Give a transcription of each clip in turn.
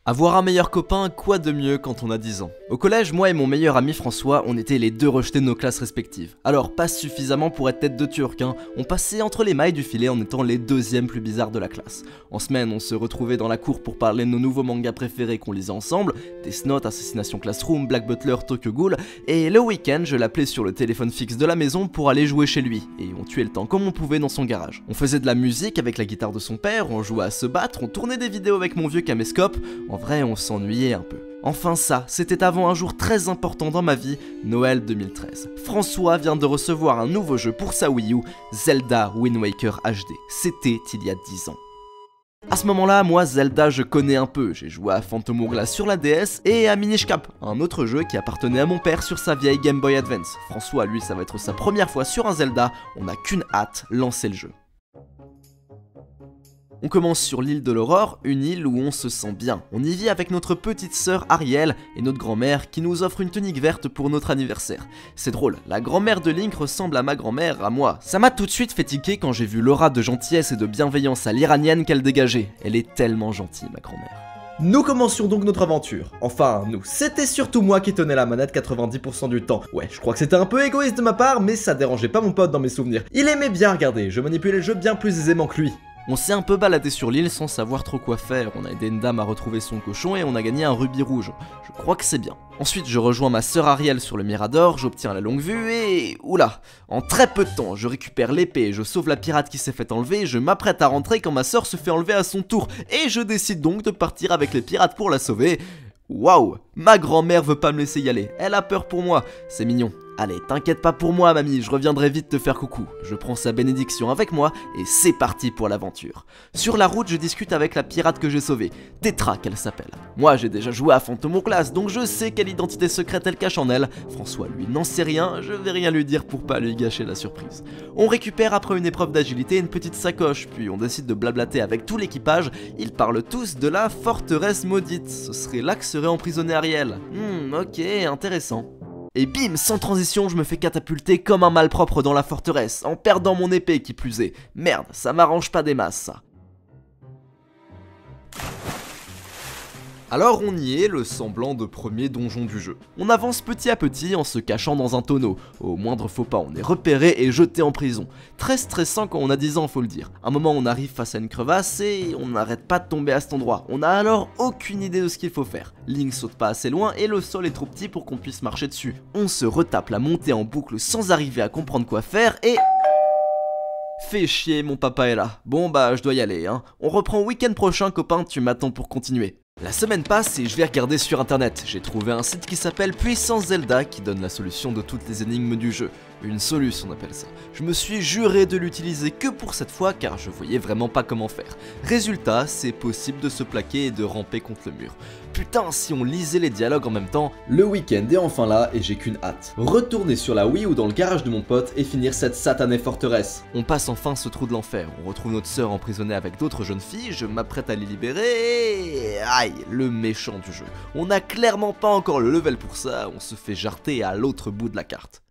Avoir un meilleur copain, quoi de mieux quand on a 10 ans? Au collège, moi et mon meilleur ami François, on était les deux rejetés de nos classes respectives. Alors, pas suffisamment pour être tête de turc, hein. On passait entre les mailles du filet en étant les deuxièmes plus bizarres de la classe. En semaine, on se retrouvait dans la cour pour parler de nos nouveaux mangas préférés qu'on lisait ensemble, Death Note, Assassination Classroom, Black Butler, Tokyo Ghoul, et le week-end, je l'appelais sur le téléphone fixe de la maison pour aller jouer chez lui, et on tuait le temps comme on pouvait dans son garage. On faisait de la musique avec la guitare de son père, on jouait à se battre, on tournait des vidéos avec mon vieux caméscope. En vrai, on s'ennuyait un peu. Enfin ça, c'était avant un jour très important dans ma vie, Noël 2013. François vient de recevoir un nouveau jeu pour sa Wii U, Zelda Wind Waker HD. C'était il y a 10 ans. À ce moment-là, moi Zelda je connais un peu, j'ai joué à Phantom Hourglass sur la DS et à Minish Cap, un autre jeu qui appartenait à mon père sur sa vieille Game Boy Advance. François, lui, ça va être sa première fois sur un Zelda, on n'a qu'une hâte, lancer le jeu. On commence sur l'île de l'Aurore, une île où on se sent bien. On y vit avec notre petite sœur Ariel et notre grand-mère qui nous offre une tunique verte pour notre anniversaire. C'est drôle, la grand-mère de Link ressemble à ma grand-mère, à moi. Ça m'a tout de suite fait tiquer quand j'ai vu l'aura de gentillesse et de bienveillance à l'iranienne qu'elle dégageait. Elle est tellement gentille, ma grand-mère. Nous commencions donc notre aventure. Enfin, nous. C'était surtout moi qui tenais la manette 90% du temps. Ouais, je crois que c'était un peu égoïste de ma part, mais ça dérangeait pas mon pote dans mes souvenirs. Il aimait bien regarder, je manipulais le jeu bien plus aisément que lui. On s'est un peu baladé sur l'île sans savoir trop quoi faire, on a aidé une dame à retrouver son cochon et on a gagné un rubis rouge. Je crois que c'est bien. Ensuite je rejoins ma sœur Ariel sur le Mirador, j'obtiens la longue vue et... Oula! En très peu de temps, je récupère l'épée, je sauve la pirate qui s'est fait enlever, je m'apprête à rentrer quand ma sœur se fait enlever à son tour. Et je décide donc de partir avec les pirates pour la sauver. Waouh! Ma grand-mère veut pas me laisser y aller, elle a peur pour moi, c'est mignon. Allez, t'inquiète pas pour moi, mamie, je reviendrai vite te faire coucou. Je prends sa bénédiction avec moi et c'est parti pour l'aventure. Sur la route, je discute avec la pirate que j'ai sauvée, Tetra qu'elle s'appelle. Moi, j'ai déjà joué à Phantom Hourglass, donc je sais quelle identité secrète elle cache en elle. François, lui, n'en sait rien, je vais rien lui dire pour pas lui gâcher la surprise. On récupère après une épreuve d'agilité une petite sacoche, puis on décide de blablater avec tout l'équipage. Ils parlent tous de la forteresse maudite. Ce serait là que serait emprisonné Ariel. Ok, intéressant. Et bim, sans transition, je me fais catapulter comme un malpropre dans la forteresse, en perdant mon épée qui plus est. Merde, ça m'arrange pas des masses ça. Alors on y est, le semblant de premier donjon du jeu. On avance petit à petit en se cachant dans un tonneau. Au moindre faux pas, on est repéré et jeté en prison. Très stressant quand on a 10 ans, faut le dire. Un moment on arrive face à une crevasse et on n'arrête pas de tomber à cet endroit. On a alors aucune idée de ce qu'il faut faire. Link saute pas assez loin et le sol est trop petit pour qu'on puisse marcher dessus. On se retape la montée en boucle sans arriver à comprendre quoi faire et... Fais chier, mon papa est là. Bon bah je dois y aller hein. On reprend week-end prochain copain, tu m'attends pour continuer. La semaine passe et je vais regarder sur internet, j'ai trouvé un site qui s'appelle Puissance Zelda qui donne la solution de toutes les énigmes du jeu. Une solution on appelle ça. Je me suis juré de l'utiliser que pour cette fois car je voyais vraiment pas comment faire. Résultat, c'est possible de se plaquer et de ramper contre le mur. Putain, si on lisait les dialogues en même temps. Le week-end est enfin là et j'ai qu'une hâte. Retourner sur la Wii ou dans le garage de mon pote et finir cette satanée forteresse. On passe enfin ce trou de l'enfer, on retrouve notre sœur emprisonnée avec d'autres jeunes filles, je m'apprête à les libérer et... Aïe, le méchant du jeu. On n'a clairement pas encore le level pour ça, on se fait jarter à l'autre bout de la carte.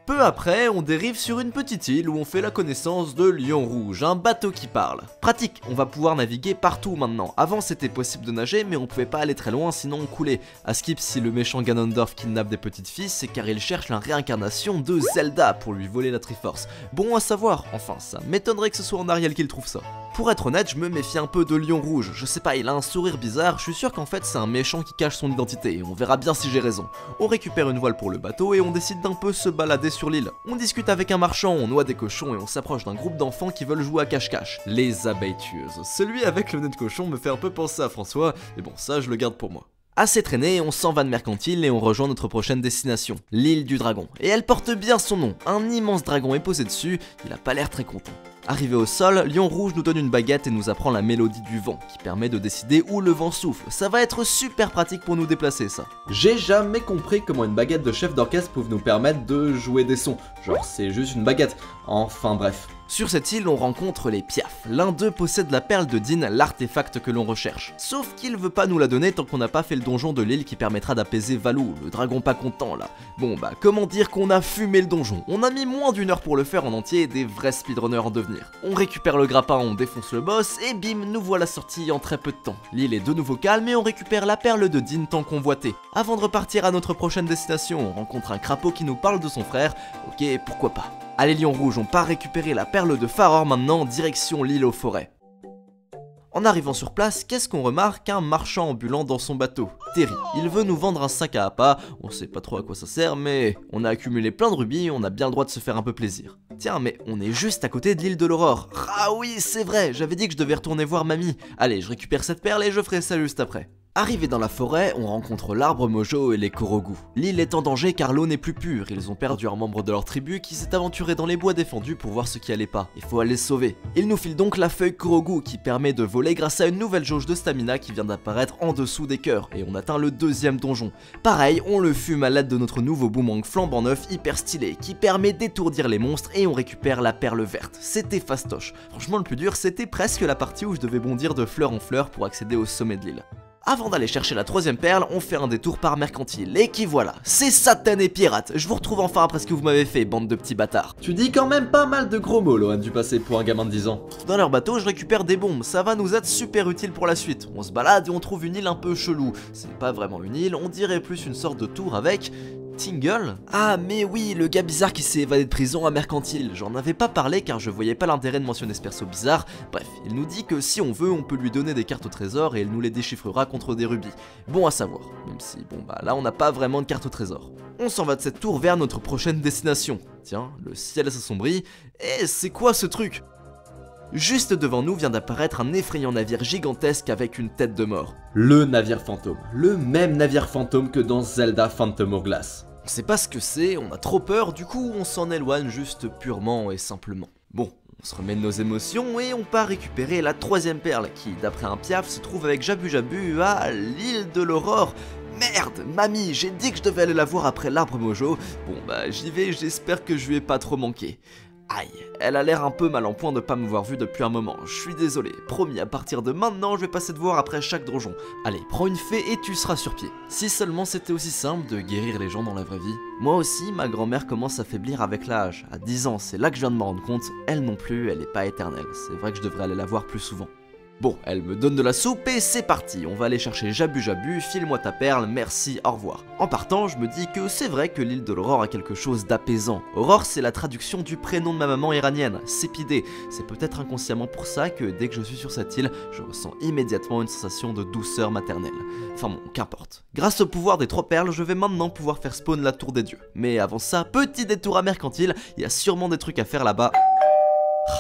Peu après, on dérive sur une petite île où on fait la connaissance de Lion Rouge, un bateau qui parle. Pratique, on va pouvoir naviguer partout maintenant. Avant c'était possible de nager mais on pouvait pas aller très loin sinon on coulait. À skip, si le méchant Ganondorf kidnappe des petites filles, c'est car il cherche la réincarnation de Zelda pour lui voler la Triforce. Bon à savoir, enfin ça m'étonnerait que ce soit en Ariel qu'il trouve ça. Pour être honnête, je me méfie un peu de Lion Rouge, je sais pas, il a un sourire bizarre, je suis sûr qu'en fait c'est un méchant qui cache son identité, et on verra bien si j'ai raison. On récupère une voile pour le bateau et on décide d'un peu se balader sur l'île. On discute avec un marchand, on noie des cochons et on s'approche d'un groupe d'enfants qui veulent jouer à cache-cache. Les abeilles tueuses. Celui avec le nez de cochon me fait un peu penser à François, mais bon ça je le garde pour moi. Assez traîné, on s'en va de mercantile et on rejoint notre prochaine destination, l'île du dragon. Et elle porte bien son nom, un immense dragon est posé dessus, il a pas l'air très content. Arrivé au sol, Lion Rouge nous donne une baguette et nous apprend la mélodie du vent, qui permet de décider où le vent souffle. Ça va être super pratique pour nous déplacer ça. J'ai jamais compris comment une baguette de chef d'orchestre pouvait nous permettre de jouer des sons. Genre c'est juste une baguette. Enfin bref. Sur cette île, on rencontre les Piaf. L'un d'eux possède la perle de Din, l'artefact que l'on recherche. Sauf qu'il veut pas nous la donner tant qu'on n'a pas fait le donjon de l'île qui permettra d'apaiser Valou, le dragon pas content là. Bon bah, comment dire qu'on a fumé le donjon? On a mis moins d'1 heure pour le faire en entier, des vrais speedrunners en devenir. On récupère le grappin, on défonce le boss, et bim, nous voilà sortis en très peu de temps. L'île est de nouveau calme et on récupère la perle de Din tant convoitée. Avant de repartir à notre prochaine destination, on rencontre un crapaud qui nous parle de son frère, ok, pourquoi pas. Allez Lion Rouge, on part récupérer la perle de Faror maintenant, direction l'île aux forêts. En arrivant sur place, qu'est-ce qu'on remarque? Un marchand ambulant dans son bateau, Terry. Il veut nous vendre un sac à appât, on sait pas trop à quoi ça sert, mais on a accumulé plein de rubis, on a bien le droit de se faire un peu plaisir. Tiens, mais on est juste à côté de l'île de l'Aurore. Ah oui, c'est vrai, j'avais dit que je devais retourner voir mamie. Allez, je récupère cette perle et je ferai ça juste après. Arrivé dans la forêt, on rencontre l'arbre Mojo et les Korogu. L'île est en danger car l'eau n'est plus pure, ils ont perdu un membre de leur tribu qui s'est aventuré dans les bois défendus pour voir ce qui allait pas. Il faut aller sauver. Ils nous filent donc la feuille Korogu qui permet de voler grâce à une nouvelle jauge de stamina qui vient d'apparaître en dessous des cœurs et on atteint le 2e donjon. Pareil, on le fume à l'aide de notre nouveau boomerang flambant neuf hyper stylé qui permet d'étourdir les monstres et on récupère la perle verte. C'était fastoche. Franchement le plus dur c'était presque la partie où je devais bondir de fleur en fleur pour accéder au sommet de l'île. Avant d'aller chercher la 3e perle, on fait un détour par Mercantile, et qui voilà, c'est Satan et Pirate. Je vous retrouve enfin après ce que vous m'avez fait, bande de petits bâtards. Tu dis quand même pas mal de gros mots, Lohan, du passé pour un gamin de 10 ans. Dans leur bateau, je récupère des bombes, ça va nous être super utile pour la suite. On se balade et on trouve une île un peu chelou. C'est pas vraiment une île, on dirait plus une sorte de tour avec... Tingle? Ah mais oui, le gars bizarre qui s'est évadé de prison à Mercantile. J'en avais pas parlé car je voyais pas l'intérêt de mentionner ce perso bizarre. Bref, il nous dit que si on veut, on peut lui donner des cartes au trésor et il nous les déchiffrera contre des rubis. Bon à savoir, même si bon bah là on n'a pas vraiment de carte au trésor. On s'en va de cette tour vers notre prochaine destination. Tiens, le ciel s'assombrit. Et c'est quoi ce truc? Juste devant nous vient d'apparaître un effrayant navire gigantesque avec une tête de mort. Le navire fantôme. Le même navire fantôme que dans Zelda Phantom Hourglass. On sait pas ce que c'est, on a trop peur, du coup on s'en éloigne juste purement et simplement. Bon, on se remet de nos émotions et on part récupérer la 3e perle qui, d'après un piaf, se trouve avec Jabu Jabu à l'île de l'Aurore. Merde, mamie, j'ai dit que je devais aller la voir après l'arbre Mojo. Bon bah j'y vais, j'espère que je lui ai pas trop manqué. Aïe, elle a l'air un peu mal en point de pas me voir vu depuis un moment, je suis désolé, promis à partir de maintenant je vais passer te voir après chaque donjon. Allez, prends une fée et tu seras sur pied. Si seulement c'était aussi simple de guérir les gens dans la vraie vie. Moi aussi, ma grand-mère commence à faiblir avec l'âge, à 10 ans, c'est là que je viens de me rendre compte, elle non plus, elle est pas éternelle, c'est vrai que je devrais aller la voir plus souvent. Bon, elle me donne de la soupe et c'est parti, on va aller chercher Jabu Jabu, file-moi ta perle, merci, au revoir. En partant, je me dis que c'est vrai que l'île de l'Aurore a quelque chose d'apaisant. Aurore, c'est la traduction du prénom de ma maman iranienne, Sépidé. C'est peut-être inconsciemment pour ça que dès que je suis sur cette île, je ressens immédiatement une sensation de douceur maternelle. Enfin bon, qu'importe. Grâce au pouvoir des 3 perles, je vais maintenant pouvoir faire spawn la tour des dieux. Mais avant ça, petit détour à Mercantile, il y a sûrement des trucs à faire là-bas.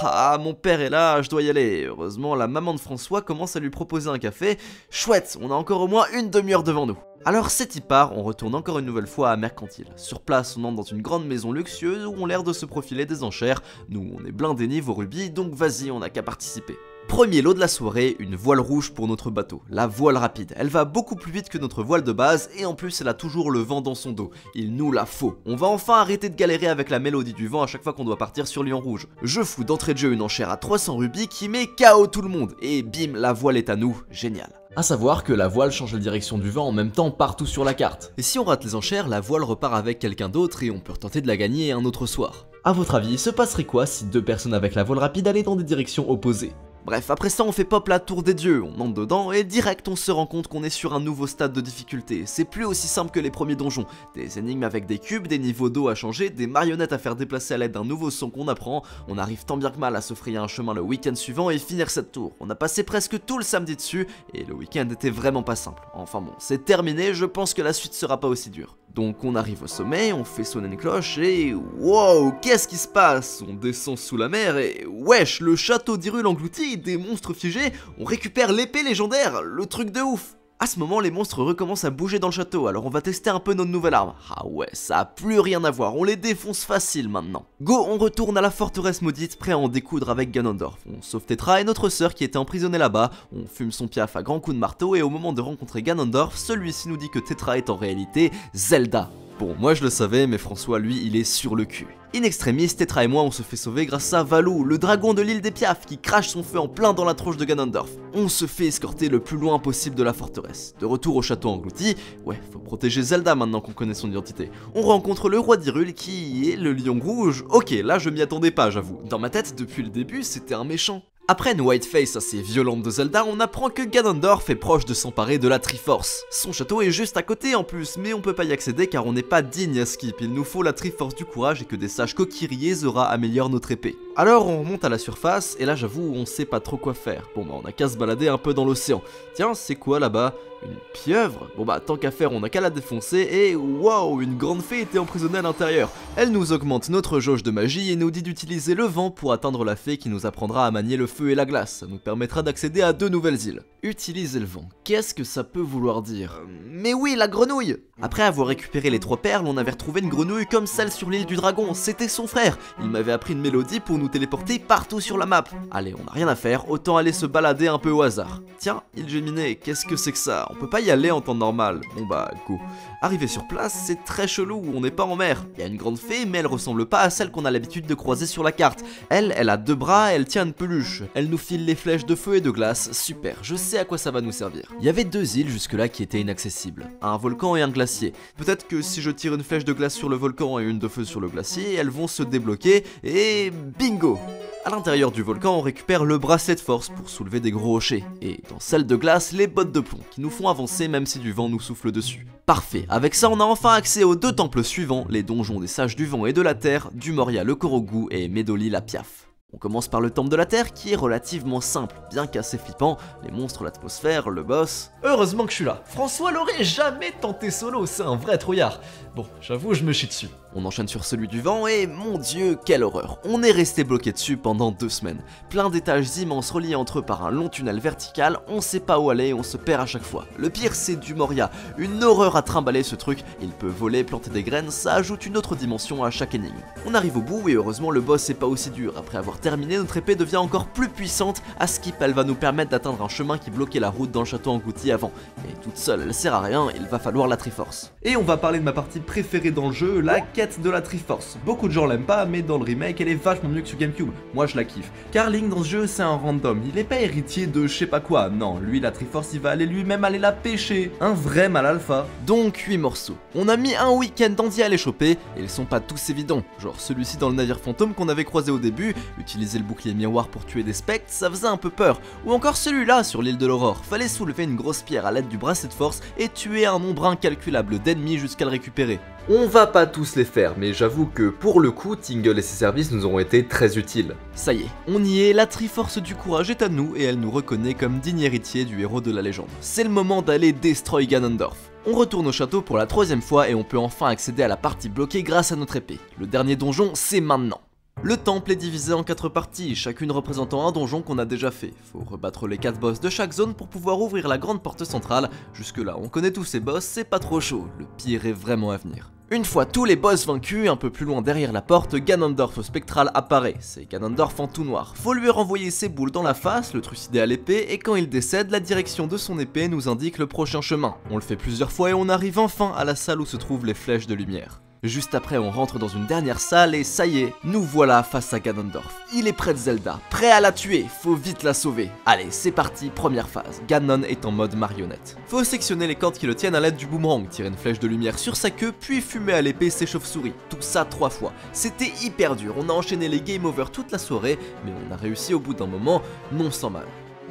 Ah, mon père est là, je dois y aller. Heureusement, la maman de François commence à lui proposer un café. Chouette, on a encore au moins une demi-heure devant nous. Alors c'est y part, on retourne encore une nouvelle fois à Mercantile. Sur place, on entre dans une grande maison luxueuse où ont l'air de se profiler des enchères. Nous, on est blindés niveau rubis, donc vas-y, on n'a qu'à participer. Premier lot de la soirée, une voile rouge pour notre bateau, la voile rapide. Elle va beaucoup plus vite que notre voile de base et en plus elle a toujours le vent dans son dos. Il nous la faut. On va enfin arrêter de galérer avec la mélodie du vent à chaque fois qu'on doit partir sur Lion Rouge. Je fous d'entrée de jeu une enchère à 300 rubis qui met KO tout le monde. Et bim, la voile est à nous, génial. A savoir que la voile change la direction du vent en même temps partout sur la carte. Et si on rate les enchères, la voile repart avec quelqu'un d'autre et on peut retenter de la gagner un autre soir. A votre avis, il se passerait quoi si 2 personnes avec la voile rapide allaient dans des directions opposées? Bref, après ça on fait pop la tour des dieux, on entre dedans et direct on se rend compte qu'on est sur un nouveau stade de difficulté. C'est plus aussi simple que les premiers donjons. Des énigmes avec des cubes, des niveaux d'eau à changer, des marionnettes à faire déplacer à l'aide d'un nouveau son qu'on apprend. On arrive tant bien que mal à se frayer un chemin le week-end suivant et finir cette tour. On a passé presque tout le samedi dessus et le week-end était vraiment pas simple. Enfin bon, c'est terminé, je pense que la suite sera pas aussi dure. Donc on arrive au sommet, on fait sonner une cloche et... Wow, qu'est-ce qui se passe? On descend sous la mer et... Wesh, le château d'Hyrule englouti, des monstres figés, on récupère l'épée légendaire, le truc de ouf! À ce moment, les monstres recommencent à bouger dans le château, alors on va tester un peu notre nouvelle arme. Ah ouais, ça a plus rien à voir, on les défonce facile maintenant. Go, on retourne à la forteresse maudite, prêt à en découdre avec Ganondorf. On sauve Tetra et notre sœur qui était emprisonnée là-bas, on fume son piaf à grands coups de marteau et au moment de rencontrer Ganondorf, celui-ci nous dit que Tetra est en réalité Zelda. Bon, moi je le savais, mais François, lui, il est sur le cul. In extremis, Tetra et moi on se fait sauver grâce à Valou, le dragon de l'île des Piafs qui crache son feu en plein dans la tronche de Ganondorf. On se fait escorter le plus loin possible de la forteresse. De retour au château englouti, ouais, faut protéger Zelda maintenant qu'on connaît son identité. On rencontre le roi d'Hyrule qui est le lion rouge. Ok, là je m'y attendais pas, j'avoue. Dans ma tête, depuis le début, c'était un méchant. Après une whiteface assez violente de Zelda, on apprend que Ganondorf est proche de s'emparer de la Triforce. Son château est juste à côté en plus, mais on peut pas y accéder car on n'est pas digne à Skip. Il nous faut la Triforce du courage et que des sages Kokiri Zora améliorent notre épée. Alors on remonte à la surface et là j'avoue on sait pas trop quoi faire. Bon bah on a qu'à se balader un peu dans l'océan. Tiens, c'est quoi là-bas? Une pieuvre? Bon bah tant qu'à faire on a qu'à la défoncer et waouh, une grande fée était emprisonnée à l'intérieur. Elle nous augmente notre jauge de magie et nous dit d'utiliser le vent pour atteindre la fée qui nous apprendra à manier le feu et la glace. Ça nous permettra d'accéder à 2 nouvelles îles. Utiliser le vent, qu'est-ce que ça peut vouloir dire? Mais oui, la grenouille! Après avoir récupéré les 3 perles, on avait retrouvé une grenouille comme celle sur l'île du dragon, c'était son frère. Il m'avait appris une mélodie pour nous téléporter partout sur la map. Allez, on n'a rien à faire, autant aller se balader un peu au hasard. Tiens, île Géminée, qu'est-ce que c'est que ça? On peut pas y aller en temps normal. Bon bah, go. Arrivé sur place, c'est très chelou, on n'est pas en mer. Il y a une grande fée, mais elle ressemble pas à celle qu'on a l'habitude de croiser sur la carte. Elle a 2 bras, elle tient une peluche. Elle nous file les flèches de feu et de glace, super, je sais à quoi ça va nous servir. Il y avait 2 îles jusque-là qui étaient inaccessibles, un volcan et un glacier. Peut-être que si je tire une flèche de glace sur le volcan et une de feu sur le glacier, elles vont se débloquer et bingo! À l'intérieur du volcan, on récupère le bracelet de force pour soulever des gros rochers, et dans celle de glace, les bottes de plomb qui nous font avancer même si du vent nous souffle dessus. Parfait, avec ça on a enfin accès aux 2 temples suivants, les donjons des sages du vent et de la terre, du Moria le Korogu et Medoli la Piaf. On commence par le temple de la terre qui est relativement simple, bien qu'assez flippant, les monstres, l'atmosphère, le boss... Heureusement que je suis là, François l'aurait jamais tenté solo, c'est un vrai trouillard. Bon, j'avoue, je me chie dessus. On enchaîne sur celui du vent et mon dieu, quelle horreur. On est resté bloqué dessus pendant 2 semaines. Plein d'étages immenses reliés entre eux par un long tunnel vertical, on sait pas où aller et on se perd à chaque fois. Le pire c'est du Moria, une horreur à trimballer ce truc, il peut voler, planter des graines, ça ajoute une autre dimension à chaque énigme. On arrive au bout et heureusement le boss est pas aussi dur, après avoir terminé notre épée devient encore plus puissante, à Skip elle va nous permettre d'atteindre un chemin qui bloquait la route dans le château englouti avant. Mais toute seule elle sert à rien, il va falloir la Triforce. Et on va parler de ma partie préférée dans le jeu, la quête de la Triforce. Beaucoup de gens l'aiment pas, mais dans le remake elle est vachement mieux que sur GameCube. Moi je la kiffe. Car Link dans ce jeu c'est un random, il est pas héritier de je sais pas quoi. Non, lui la Triforce il va aller lui-même aller la pêcher. Un vrai mal alpha. Donc 8 morceaux. On a mis un week-end entier à les choper, et ils sont pas tous évidents. Genre celui-ci dans le navire fantôme qu'on avait croisé au début, utiliser le bouclier miroir pour tuer des spectres, ça faisait un peu peur. Ou encore celui-là sur l'île de l'Aurore, fallait soulever une grosse pierre à l'aide du bracelet de force et tuer un nombre incalculable d'ennemis jusqu'à le récupérer. On va pas tous les faire, mais j'avoue que pour le coup, Tingle et ses services nous auront été très utiles. Ça y est, on y est, la Triforce du courage est à nous et elle nous reconnaît comme digne héritier du héros de la légende. C'est le moment d'aller destroy Ganondorf. On retourne au château pour la 3e fois et on peut enfin accéder à la partie bloquée grâce à notre épée. Le dernier donjon, c'est maintenant. Le temple est divisé en 4 parties, chacune représentant un donjon qu'on a déjà fait. Faut rebattre les 4 boss de chaque zone pour pouvoir ouvrir la grande porte centrale. Jusque là, on connaît tous ces boss, c'est pas trop chaud, le pire est vraiment à venir. Une fois tous les boss vaincus, un peu plus loin derrière la porte, Ganondorf spectral apparaît. C'est Ganondorf en tout noir. Faut lui renvoyer ses boules dans la face, le trucider à l'épée, et quand il décède, la direction de son épée nous indique le prochain chemin. On le fait plusieurs fois et on arrive enfin à la salle où se trouvent les flèches de lumière. Juste après, on rentre dans une dernière salle et ça y est, nous voilà face à Ganondorf. Il est près de Zelda, prêt à la tuer, faut vite la sauver. Allez, c'est parti, première phase. Ganon est en mode marionnette. Faut sectionner les cordes qui le tiennent à l'aide du boomerang, tirer une flèche de lumière sur sa queue, puis fumer à l'épée ses chauves-souris. Tout ça 3 fois. C'était hyper dur, on a enchaîné les game over toute la soirée, mais on a réussi au bout d'un moment, non sans mal.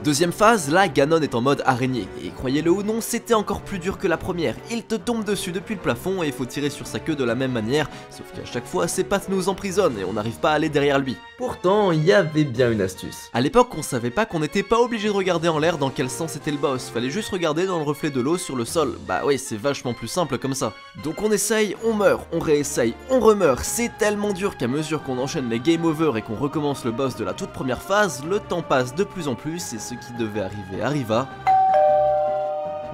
Deuxième phase, là Ganon est en mode araignée, et croyez-le ou non, c'était encore plus dur que la première. Il te tombe dessus depuis le plafond et il faut tirer sur sa queue de la même manière, sauf qu'à chaque fois ses pattes nous emprisonnent et on n'arrive pas à aller derrière lui. Pourtant, il y avait bien une astuce. À l'époque, on savait pas qu'on n'était pas obligé de regarder en l'air dans quel sens était le boss, fallait juste regarder dans le reflet de l'eau sur le sol. Bah oui, c'est vachement plus simple comme ça. Donc on essaye, on meurt, on réessaye, on remeurt, c'est tellement dur qu'à mesure qu'on enchaîne les game over et qu'on recommence le boss de la toute première phase, le temps passe de plus en plus et ce qui devait arriver arriva.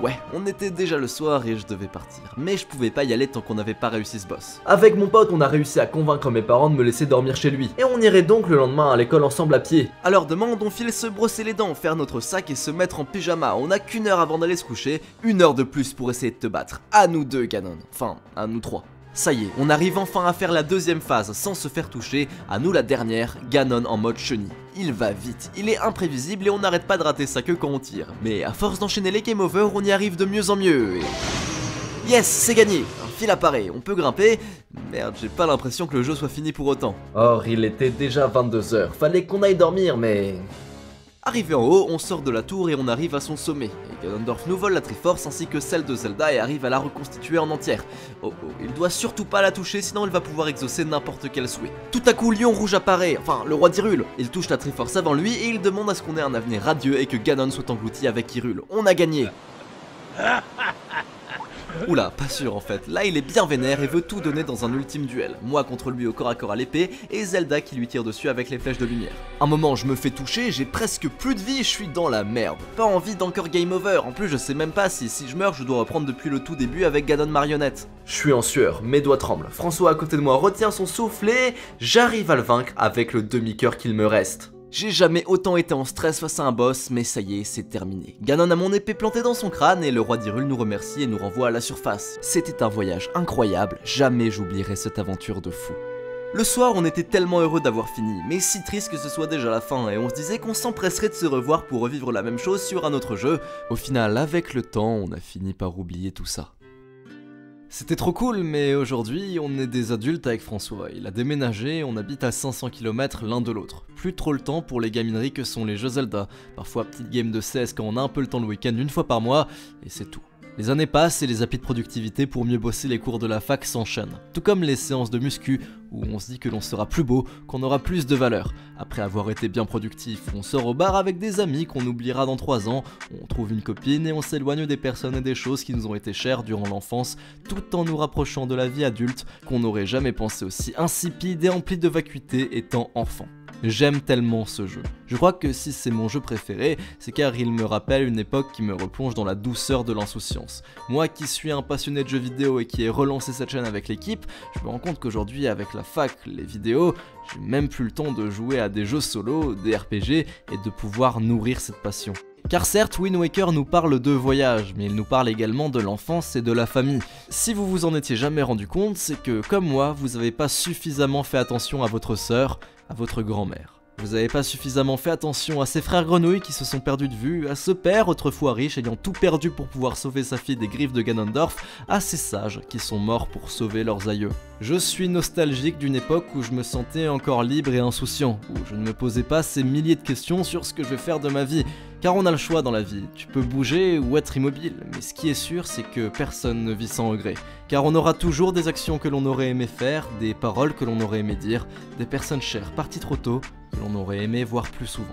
Ouais, on était déjà le soir et je devais partir, mais je pouvais pas y aller tant qu'on n'avait pas réussi ce boss. Avec mon pote, on a réussi à convaincre mes parents de me laisser dormir chez lui, et on irait donc le lendemain à l'école ensemble à pied. À leur demande, on file se brosser les dents, faire notre sac et se mettre en pyjama. On a qu'1 heure avant d'aller se coucher, 1 heure de plus pour essayer de te battre. À nous 2, Ganon. Enfin, à nous 3. Ça y est, on arrive enfin à faire la deuxième phase sans se faire toucher, à nous la dernière, Ganon en mode chenille. Il va vite, il est imprévisible et on n'arrête pas de rater sa queue quand on tire. Mais à force d'enchaîner les game over, on y arrive de mieux en mieux et... Yes, c'est gagné! Un fil apparaît, on peut grimper. Merde, j'ai pas l'impression que le jeu soit fini pour autant. Or, il était déjà 22 h, fallait qu'on aille dormir, mais... Arrivé en haut, on sort de la tour et on arrive à son sommet. Et Ganondorf nous vole la Triforce ainsi que celle de Zelda et arrive à la reconstituer en entière. Oh oh, il doit surtout pas la toucher sinon il va pouvoir exaucer n'importe quel souhait. Tout à coup, Lion Rouge apparaît, enfin le roi d'Hyrule. Il touche la Triforce avant lui et il demande à ce qu'on ait un avenir radieux et que Ganon soit englouti avec Hyrule. On a gagné. Oula, pas sûr en fait, là il est bien vénère et veut tout donner dans un ultime duel. Moi contre lui au corps à corps à l'épée et Zelda qui lui tire dessus avec les flèches de lumière. Un moment je me fais toucher, j'ai presque plus de vie, je suis dans la merde. Pas envie d'encore game over, en plus je sais même pas si je meurs je dois reprendre depuis le tout début avec Ganon marionnette. Je suis en sueur, mes doigts tremblent. François à côté de moi retient son souffle et j'arrive à le vaincre avec le demi-cœur qu'il me reste. J'ai jamais autant été en stress face à un boss, mais ça y est, c'est terminé. Ganon a mon épée plantée dans son crâne et le roi d'Hyrule nous remercie et nous renvoie à la surface. C'était un voyage incroyable, jamais j'oublierai cette aventure de fou. Le soir, on était tellement heureux d'avoir fini, mais si triste que ce soit déjà la fin, et on se disait qu'on s'empresserait de se revoir pour revivre la même chose sur un autre jeu. Au final, avec le temps, on a fini par oublier tout ça. C'était trop cool, mais aujourd'hui, on est des adultes avec François. Il a déménagé, on habite à 500 km l'un de l'autre. Plus trop le temps pour les gamineries que sont les jeux Zelda. Parfois, petite game de CS quand on a un peu le temps le week-end une fois par mois, et c'est tout. Les années passent et les applis de productivité pour mieux bosser les cours de la fac s'enchaînent. Tout comme les séances de muscu, où on se dit que l'on sera plus beau, qu'on aura plus de valeur. Après avoir été bien productif, on sort au bar avec des amis qu'on oubliera dans 3 ans, on trouve une copine et on s'éloigne des personnes et des choses qui nous ont été chères durant l'enfance, tout en nous rapprochant de la vie adulte qu'on n'aurait jamais pensé aussi insipide et empli de vacuité étant enfant. J'aime tellement ce jeu. Je crois que si c'est mon jeu préféré, c'est car il me rappelle une époque qui me replonge dans la douceur de l'insouciance. Moi qui suis un passionné de jeux vidéo et qui ai relancé cette chaîne avec l'équipe, je me rends compte qu'aujourd'hui avec la fac, les vidéos, j'ai même plus le temps de jouer à des jeux solo, des RPG et de pouvoir nourrir cette passion. Car certes, Wind Waker nous parle de voyage, mais il nous parle également de l'enfance et de la famille. Si vous vous en étiez jamais rendu compte, c'est que, comme moi, vous n'avez pas suffisamment fait attention à votre sœur, à votre grand-mère. Vous n'avez pas suffisamment fait attention à ces frères grenouilles qui se sont perdus de vue, à ce père autrefois riche ayant tout perdu pour pouvoir sauver sa fille des griffes de Ganondorf, à ces sages qui sont morts pour sauver leurs aïeux. Je suis nostalgique d'une époque où je me sentais encore libre et insouciant, où je ne me posais pas ces milliers de questions sur ce que je vais faire de ma vie. Car on a le choix dans la vie, tu peux bouger ou être immobile, mais ce qui est sûr c'est que personne ne vit sans regret. Car on aura toujours des actions que l'on aurait aimé faire, des paroles que l'on aurait aimé dire, des personnes chères parties trop tôt, que l'on aurait aimé voir plus souvent.